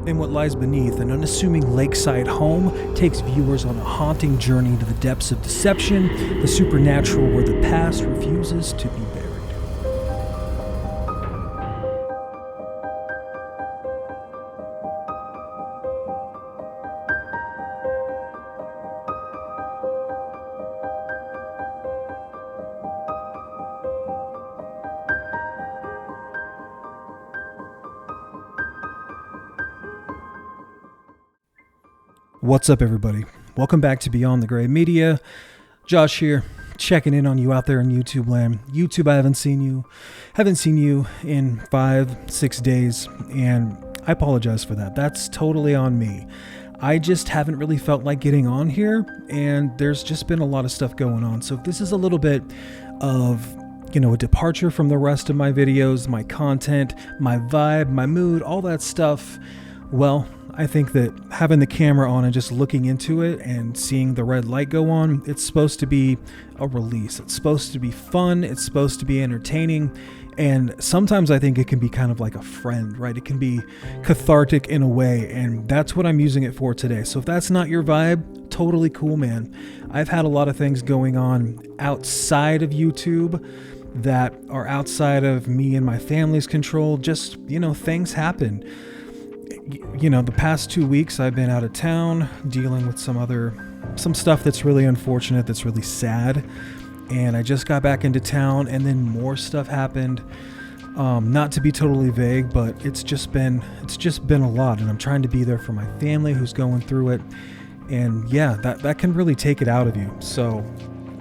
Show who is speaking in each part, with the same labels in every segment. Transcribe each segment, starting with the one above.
Speaker 1: And What Lies Beneath, an unassuming lakeside home, takes viewers on a haunting journey to the depths of deception, the supernatural where the past refuses to be buried. What's up, everybody? Welcome back to Beyond the Gray Media. Josh here, checking in on you out there in YouTube land. YouTube, I haven't seen you in 5-6 days, and I apologize for that. That's totally on me. I just haven't really felt like getting on here, and there's just been a lot of stuff going on. So if this is a little bit of, a departure from the rest of my videos, my content, my vibe, my mood, all that stuff, well, I think that having the camera on and just looking into it and seeing the red light go on, it's supposed to be a release. It's supposed to be fun. It's supposed to be entertaining. And sometimes I think it can be kind of like a friend, right? It can be cathartic in a way. And that's what I'm using it for today. So if that's not your vibe, totally cool, man. I've had a lot of things going on outside of YouTube that are outside of me and my family's control. Just, things happen. The past 2 weeks I've been out of town dealing with some stuff that's really unfortunate, that's really sad. And I just got back into town and then more stuff happened. Not to be totally vague, but it's just been a lot, and I'm trying to be there for my family who's going through it. And yeah, that can really take it out of you. So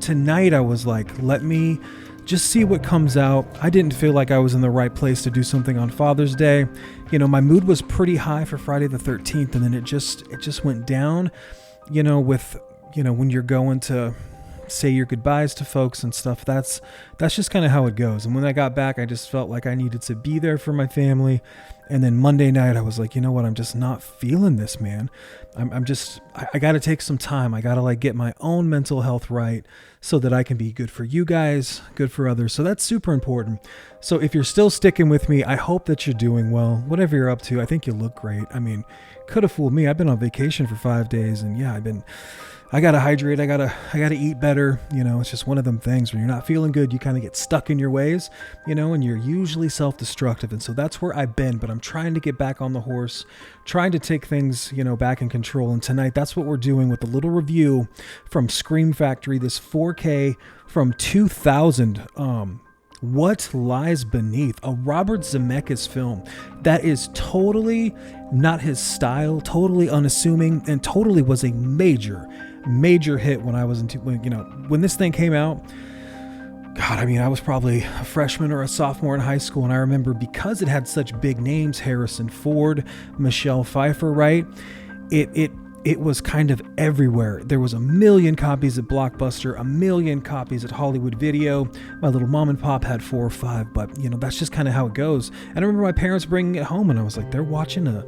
Speaker 1: tonight I was like, let me just see what comes out. I didn't feel like I was in the right place to do something on Father's Day. My mood was pretty high for Friday the 13th, and then it just went down, with, when you're going to say your goodbyes to folks and stuff. That's just kind of how it goes. And when I got back, I just felt like I needed to be there for my family. And then Monday night, I was like, you know what? I'm just not feeling this, man. I got to take some time. I got to get my own mental health right so that I can be good for you guys, good for others. So that's super important. So if you're still sticking with me, I hope that you're doing well. Whatever you're up to, I think you look great. I mean, could have fooled me. I've been on vacation for 5 days, and yeah, I gotta hydrate. I gotta eat better. It's just one of them things when you're not feeling good, you kind of get stuck in your ways, and you're usually self-destructive. And so that's where I've been, but I'm trying to get back on the horse, trying to take things, back in control. And tonight, that's what we're doing with a little review from Scream Factory, this 4K from 2000, What Lies Beneath, a Robert Zemeckis film that is totally not his style, totally unassuming, and totally was a major hit when I was when this thing came out. God, I was probably a freshman or a sophomore in high school, and I remember because it had such big names, Harrison Ford, Michelle Pfeiffer, right? It was kind of everywhere. There was 1 million copies at Blockbuster, 1 million copies at Hollywood Video. My little mom and pop had 4 or 5, but that's just kind of how it goes. And I remember my parents bringing it home, and I was like, they're watching a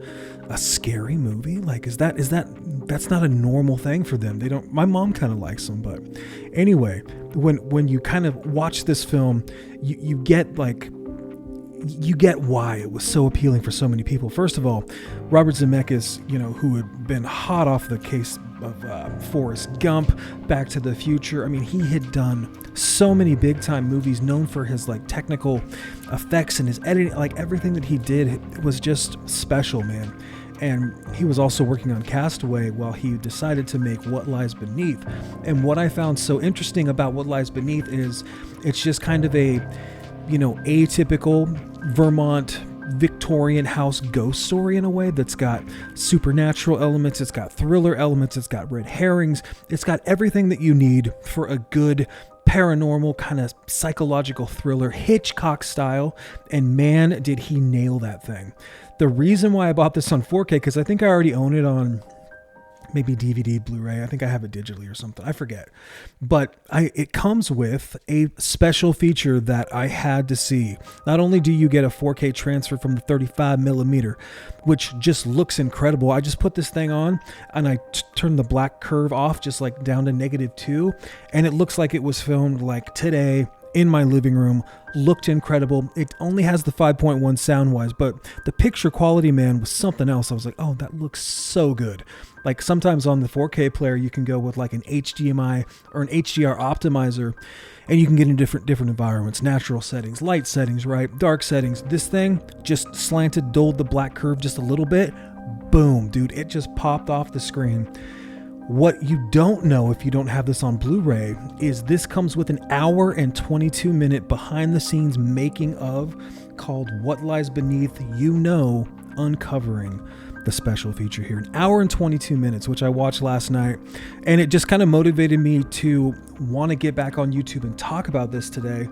Speaker 1: scary movie? That's not a normal thing for them. My mom kind of likes them, but anyway, when you kind of watch this film, you get why it was so appealing for so many people. First of all, Robert Zemeckis, who had been hot off the case of Forrest Gump, Back to the Future. He had done so many big time movies, known for his technical effects and his editing. Everything that he did was just special, man. And he was also working on Castaway while he decided to make What Lies Beneath. And what I found so interesting about What Lies Beneath is it's just kind of a atypical Vermont Victorian house ghost story in a way that's got supernatural elements, it's got thriller elements, it's got red herrings, it's got everything that you need for a good paranormal kind of psychological thriller, Hitchcock style, and man, did he nail that thing. The reason why I bought this on 4K, because I think I already own it on maybe DVD, Blu-ray. I think I have it digitally or something. I forget. But it comes with a special feature that I had to see. Not only do you get a 4K transfer from the 35 millimeter, which just looks incredible. I just put this thing on and I turned the black curve off just down to -2. And it looks like it was filmed today in my living room. Looked incredible. It only has the 5.1 sound wise, but the picture quality, man, was something else. I was like, oh, that looks so good. Like sometimes on the 4K player, you can go with like an HDMI or an HDR optimizer, and you can get in different environments, natural settings, light settings, right? Dark settings. This thing just slanted, dulled the black curve just a little bit. Boom, dude, it just popped off the screen. What you don't know if you don't have this on Blu-ray is this comes with an hour and 22 minute behind the scenes making of called What Lies Beneath, uncovering the special feature here. An hour and 22 minutes, which I watched last night, and it just kind of motivated me to want to get back on YouTube and talk about this today,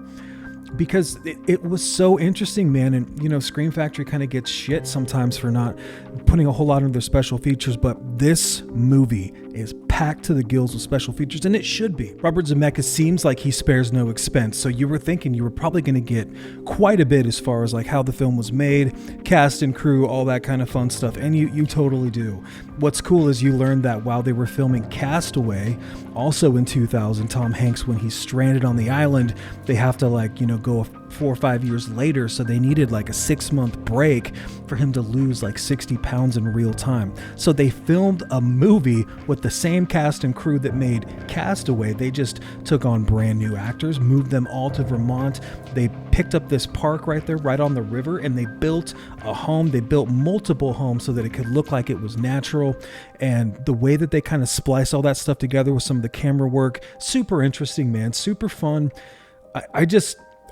Speaker 1: because it was so interesting, man. And you know, Scream Factory kind of gets shit sometimes for not putting a whole lot of their special features, but this movie is packed to the gills with special features, and it should be. Robert Zemeckis seems like he spares no expense, so you were thinking you were probably going to get quite a bit as far as like how the film was made, cast and crew, all that kind of fun stuff, and you totally do. What's cool is you learned that while they were filming Castaway, also in 2000, Tom Hanks, when he's stranded on the island, they have to like, you know, go 4 or 5 years later, so they needed like a 6-month break for him to lose like 60 pounds in real time. So they filmed a movie with the same cast and crew that made Castaway. They just took on brand new actors, moved them all to Vermont. They picked up this park right there, right on the river, and they built a home. They built multiple homes so that it could look like it was natural. And the way that they kind of splice all that stuff together with some of the camera work, super interesting, man, super fun.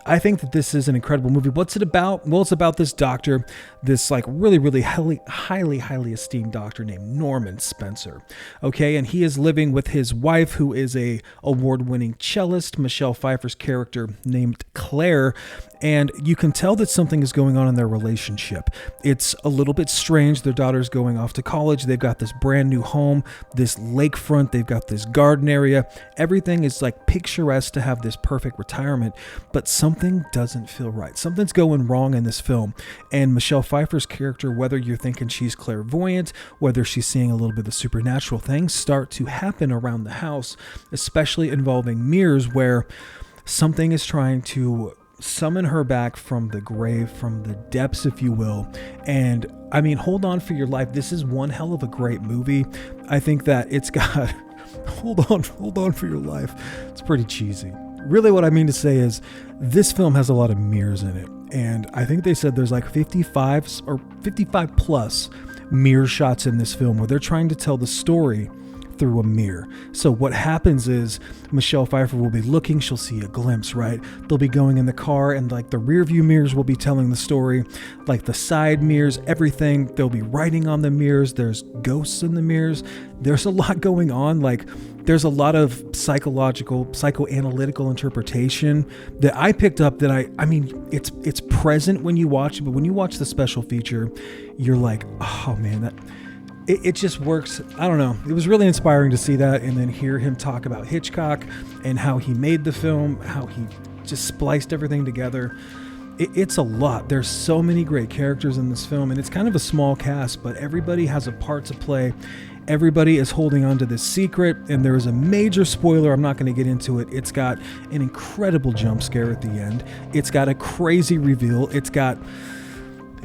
Speaker 1: I think that this is an incredible movie. What's it about? Well, it's about this doctor, this like really highly esteemed doctor named Norman Spencer. Okay, and he is living with his wife, who is a award-winning cellist, Michelle Pfeiffer's character named Claire. And you can tell that something is going on in their relationship. It's a little bit strange. Their daughter's going off to college. They've got this brand new home, this lakefront. They've got this garden area. Everything is like picturesque to have this perfect retirement, but something doesn't feel right. Something's going wrong in this film. And Michelle Pfeiffer's character, whether you're thinking she's clairvoyant, whether she's seeing a little bit of supernatural things start to happen around the house, especially involving mirrors, where something is trying to summon her back from the grave, from the depths, if you will. And I mean, hold on for your life. This is one hell of a great movie. I think that it's got hold on for your life. It's pretty cheesy. Really, what I mean to say is this film has a lot of mirrors in it. And I think they said there's like 55 plus mirror shots in this film where they're trying to tell the story through a mirror. So what happens is Michelle Pfeiffer will be looking, she'll see a glimpse, right? They'll be going in the car and like the rear view mirrors will be telling the story, like the side mirrors, everything. They'll be writing on the mirrors. There's ghosts in the mirrors. There's a lot going on. Like there's a lot of psychoanalytical interpretation that I picked up that I mean, it's present when you watch it, but when you watch the special feature, you're like, oh man, that it just works. I don't know. It was really inspiring to see that and then hear him talk about Hitchcock and how he made the film, how he just spliced everything together. It's a lot. There's so many great characters in this film, and it's kind of a small cast, but everybody has a part to play. Everybody is holding on to this secret, and there is a major spoiler. I'm not going to get into it. It's got an incredible jump scare at the end. It's got a crazy reveal.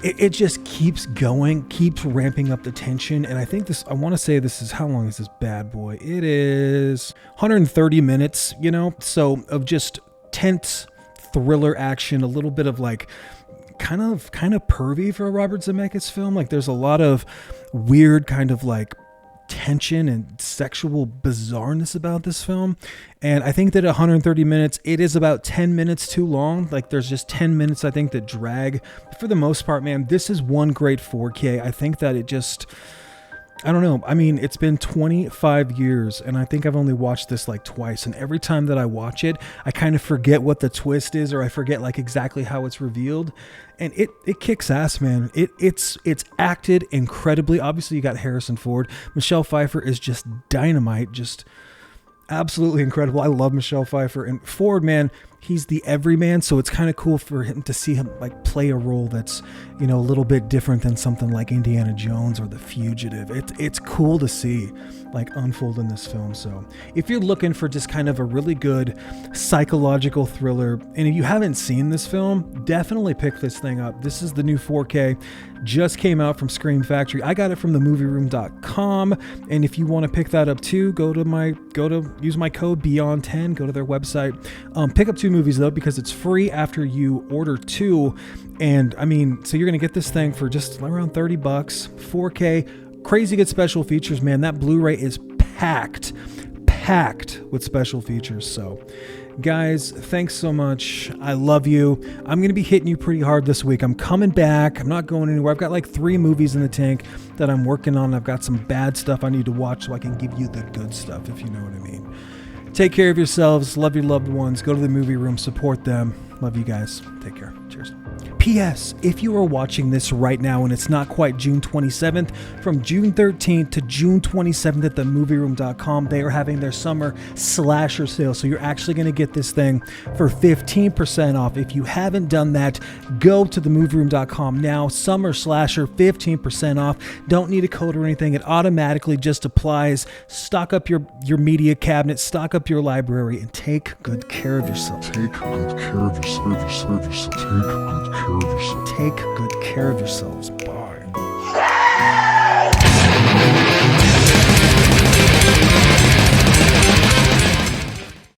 Speaker 1: It just keeps going, keeps ramping up the tension. And I think I want to say this is, how long is this bad boy? It is 130 minutes, you know, so of just tense thriller action, a little bit of like kind of pervy for a Robert Zemeckis film. Like there's a lot of weird kind of like tension and sexual bizarreness about this film. And I think that at 130 minutes, it is about 10 minutes too long. Like there's just 10 minutes, I think, that drag. But for the most part, man, this is one great 4K. I think that it just, I don't know. I mean, it's been 25 years and I think I've only watched this like twice. And every time that I watch it, I kind of forget what the twist is, or I forget like exactly how it's revealed. And it kicks ass, man. It's acted incredibly. Obviously, you got Harrison Ford. Michelle Pfeiffer is just dynamite, just absolutely incredible. I love Michelle Pfeiffer. And Ford, man, he's the everyman, so it's kind of cool for him to see him like play a role that's, you know, a little bit different than something like Indiana Jones or The Fugitive. It's cool to see like unfold in this film. So if you're looking for just kind of a really good psychological thriller, and if you haven't seen this film, definitely pick this thing up. This is the new 4K, just came out from Scream Factory. I got it from themovieroom.com, and if you want to pick that up too, use my code Beyond10, go to their website. Pick up 2 movies though, because it's free after you order 2. And I mean, so you're gonna get this thing for just around $30, 4K, crazy good special features, man. That Blu-ray is packed with special features. So guys, thanks so much. I love you. I'm going to be hitting you pretty hard this week. I'm coming back. I'm not going anywhere. I've got like 3 movies in the tank that I'm working on. I've got some bad stuff I need to watch so I can give you the good stuff, if you know what I mean. Take care of yourselves. Love your loved ones. Go to the movie room. Support them. Love you guys. Take care. Cheers. P.S. If you are watching this right now and it's not quite June 27th, from June 13th to June 27th at themovieroom.com, they are having their summer slasher sale. So you're actually going to get this thing for 15% off. If you haven't done that, go to themovieroom.com now. Summer slasher, 15% off. Don't need a code or anything. It automatically just applies. Stock up your media cabinet, stock up your library, and take good care of yourself.
Speaker 2: Take good care of yourself. Take good care of yourself.
Speaker 1: Take good care of yourselves.